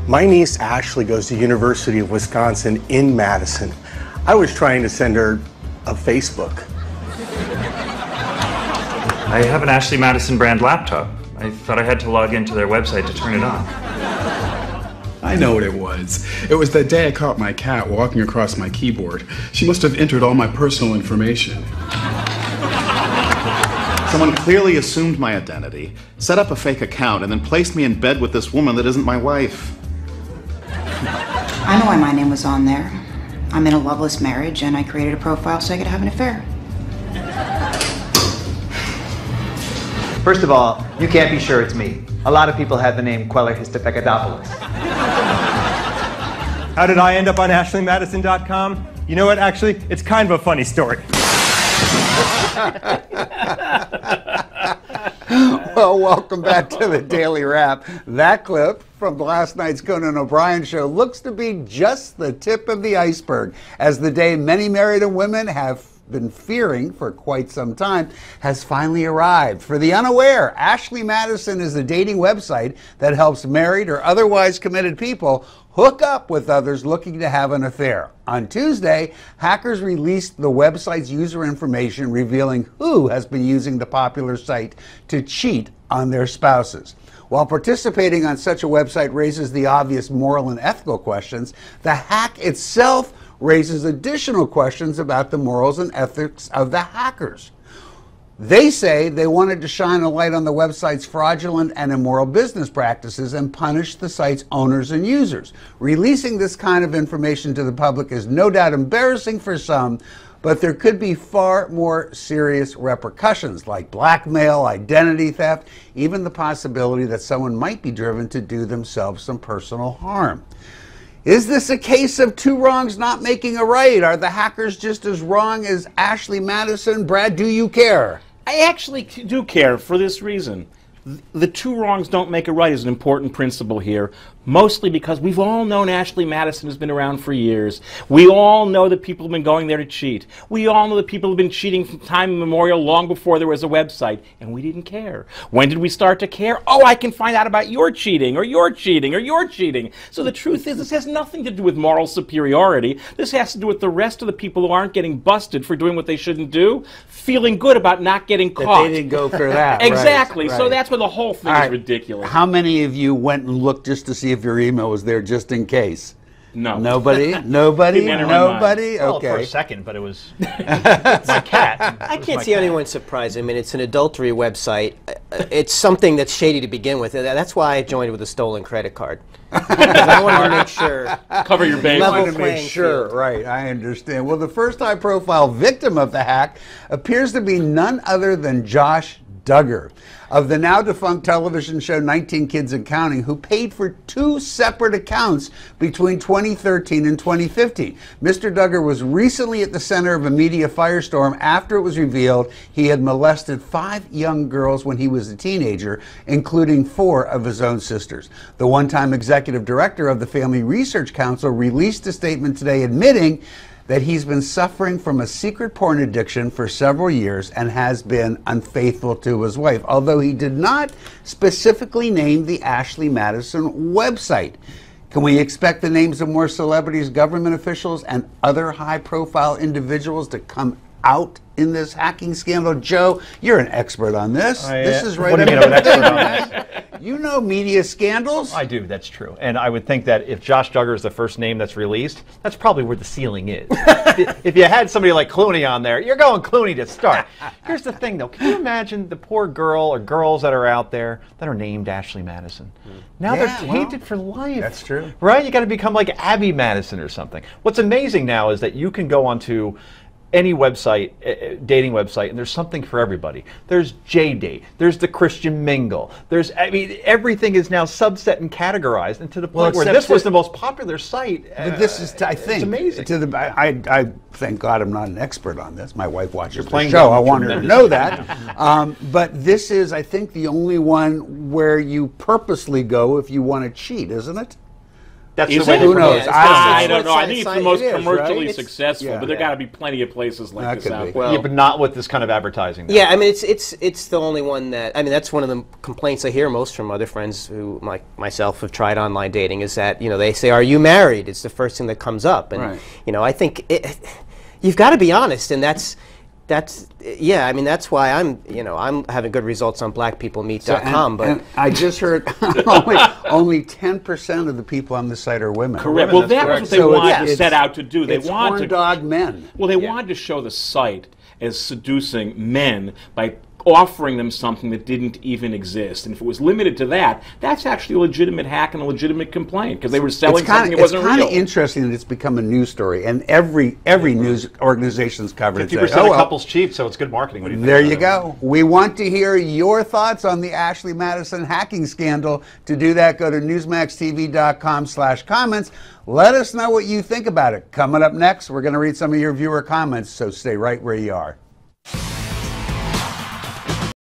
My niece Ashley goes to University of Wisconsin in Madison. I was trying to send her a Facebook. I have an Ashley Madison brand laptop. I thought I had to log into their website to turn it on. I know what it was. It was that day I caught my cat walking across my keyboard. She must have entered all my personal information. Someone clearly assumed my identity, set up a fake account, and then placed me in bed with this woman that isn't my wife. I know why my name was on there. I'm in a loveless marriage, and I created a profile so I could have an affair. First of all, you can't be sure it's me. A lot of people have the name Queller Histopekadopoulos. How did I end up on AshleyMadison.com? You know what, actually, it's kind of a funny story. Well, welcome back to the Daily Wrap. That clip from last night's Conan O'Brien show looks to be just the tip of the iceberg, as the day many married women have been fearing for quite some time has finally arrived. For the unaware, Ashley Madison is a dating website that helps married or otherwise committed people hook up with others looking to have an affair. On Tuesday, hackers released the website's user information, revealing who has been using the popular site to cheat on their spouses. While participating on such a website raises the obvious moral and ethical questions, the hack itself raises additional questions about the morals and ethics of the hackers. They say they wanted to shine a light on the website's fraudulent and immoral business practices and punish the site's owners and users. Releasing this kind of information to the public is no doubt embarrassing for some, but there could be far more serious repercussions like blackmail, identity theft, even the possibility that someone might be driven to do themselves some personal harm. Is this a case of two wrongs not making a right? Are the hackers just as wrong as Ashley Madison? Brad, do you care? I actually do care for this reason. The two wrongs don't make a right is an important principle here, mostly because we've all known Ashley Madison has been around for years. We all know that people have been going there to cheat. We all know that people have been cheating from time immemorial, long before there was a website, and we didn't care. When did we start to care? Oh, I can find out about your cheating, or your cheating, or your cheating. So the truth is, this has nothing to do with moral superiority. This has to do with the rest of the people who aren't getting busted for doing what they shouldn't do, feeling good about not getting caught. That they didn't go for that. Exactly. Right. So that's where the whole thing is ridiculous. How many of you went and looked just to see if your email was there just in case? No. Nobody? Nobody? Nobody? Well, okay. for a second, but it was my cat. I can't see anyone surprised. I mean, it's an adultery website. It's something that's shady to begin with. That's why I joined with a stolen credit card. I wanted to make sure. Cover your base. I wanted to make sure. Right, I understand. Well, the first high-profile victim of the hack appears to be none other than Josh Duggar of the now-defunct television show 19 Kids and Counting, who paid for two separate accounts between 2013 and 2015. Mr. Duggar was recently at the center of a media firestorm after it was revealed he had molested 5 young girls when he was a teenager, including 4 of his own sisters. The one-time executive director of the Family Research Council released a statement today admitting that he's been suffering from a secret porn addiction for several years and has been unfaithful to his wife, although he did not specifically name the Ashley Madison website. Can we expect the names of more celebrities, government officials, and other high-profile individuals to come out in this hacking scandal? Joe, you're an expert on this. This is right. What do you mean I'm an expert on this? You know media scandals. I do, that's true. And I would think that if Josh Duggar is the first name that's released, that's probably where the ceiling is. If you had somebody like Clooney on there, you're going Clooney to start. Here's the thing, though. Can you imagine the poor girl or girls that are out there that are named Ashley Madison? Now they're tainted for life. That's true. Right? You got to become like Abby Madison or something. What's amazing now is that you can go onto any website, dating website, and there's something for everybody. There's J-Date, there's the Christian Mingle, there's, I mean, everything is now subset and categorized, and to the point where this was the most popular site. But this is, I think, it's amazing. I thank God I'm not an expert on this. My wife watches the show. I want her to know that. But this is, I think, the only one where you purposely go if you want to cheat, isn't it? That's Is the way it? they Who promote knows? it. I don't know. I think it's the It most is, right? commercially It's- successful, yeah. but there got to be plenty of places like That this could out be. there. Well, Yeah, but not with this kind of advertising. though. Yeah, I mean, it's the only one that, I mean, that's one of the complaints I hear most from other friends who, like myself, have tried online dating, is that, you know, they say, "Are you married?" It's the first thing that comes up. And, Right. you know, I think you've got to be honest, and that's, yeah, I mean, that's why I'm having good results on blackpeoplemeet.com, but And I just heard only 10% of the people on the site are women. Correct. Well, that was what they So wanted to it's- set out to do. They It's wanted horn to. dog men. Well, they wanted to show the site as seducing men by offering them something that didn't even exist. And if it was limited to that, that's actually a legitimate hack and a legitimate complaint, because they were selling something that wasn't It's kind real. of interesting that it's become a news story, and every news organization's covered it. 50% Oh, of well. couples cheap, so it's good marketing. What do you think There about you it? go. We want to hear your thoughts on the Ashley Madison hacking scandal. To do that, go to newsmaxtv.com/comments. Let us know what you think about it. Coming up next, we're going to read some of your viewer comments, so stay right where you are.